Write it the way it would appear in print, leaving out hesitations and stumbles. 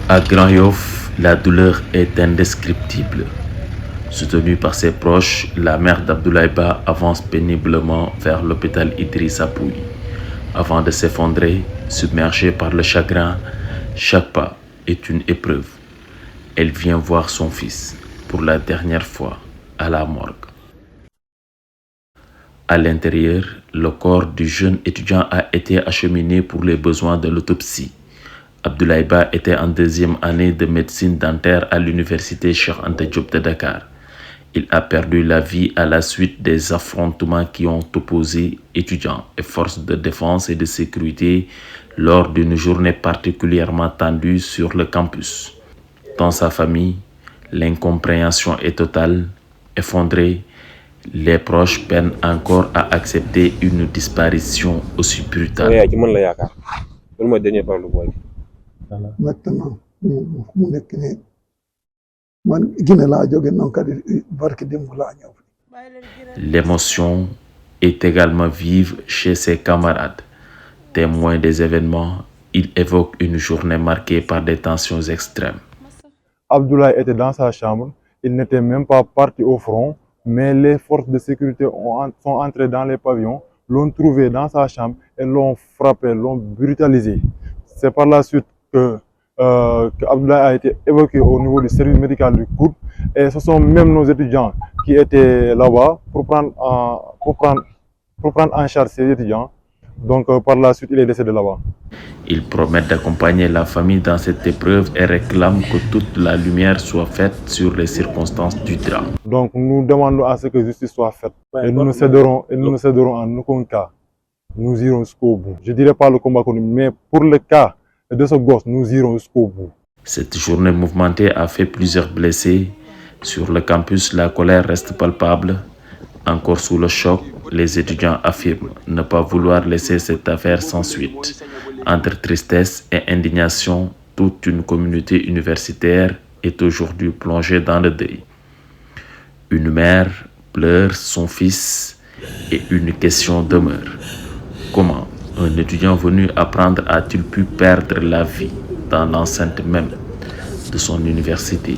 À Grand Yoff, la douleur est indescriptible. Soutenue par ses proches, la mère d'Abdoulaye Ba avance péniblement vers l'hôpital Idrissa Pouye. Avant de s'effondrer, submergée par le chagrin, chaque pas est une épreuve. Elle vient voir son fils pour la dernière fois à la morgue. À l'intérieur, le corps du jeune étudiant a été acheminé pour les besoins de l'autopsie. Abdoulaye Ba était en deuxième année de médecine dentaire à l'université Cheikh Anta Diop de Dakar. Il a perdu la vie à la suite des affrontements qui ont opposé étudiants et forces de défense et de sécurité lors d'une journée particulièrement tendue sur le campus. Dans sa famille, l'incompréhension est totale, effondrée. Les proches peinent encore à accepter une disparition aussi brutale. Maintenant mu nekk ne man Guinée laa jóge noonu kadi barki démb laa ñëw. L'émotion est également vive chez ses camarades. Témoins des événements, il évoque une journée marquée par des tensions extrêmes. Abdoulaye était dans sa chambre, il n'était même pas parti au front, mais les forces de sécurité sont entrées dans les pavillons, l'ont trouvé dans sa chambre et l'ont frappé, l'ont brutalisé. C'est par la suite que Abdoulaye a été évacué au niveau du service médical du COUD et ce sont même nos étudiants qui étaient là-bas pour prendre en charge ces étudiants. Donc par la suite, il est décédé là-bas. Il promet d'accompagner la famille dans cette épreuve et réclame que toute la lumière soit faite sur les circonstances du drame. Donc nous demandons à ce que justice soit faite et nous ne céderons en aucun cas. Nous irons jusqu'au bout. Je ne dirais pas le combat connu, mais pour le cas de ce gosse, nous irons jusqu'au bout. Cette journée mouvementée a fait plusieurs blessés. Sur le campus, la colère reste palpable. Encore sous le choc, les étudiants affirment ne pas vouloir laisser cette affaire sans suite. Entre tristesse et indignation, toute une communauté universitaire est aujourd'hui plongée dans le deuil. Une mère pleure son fils et une question demeure. Comment un étudiant venu apprendre a-t-il pu perdre la vie dans l'enceinte même de son université?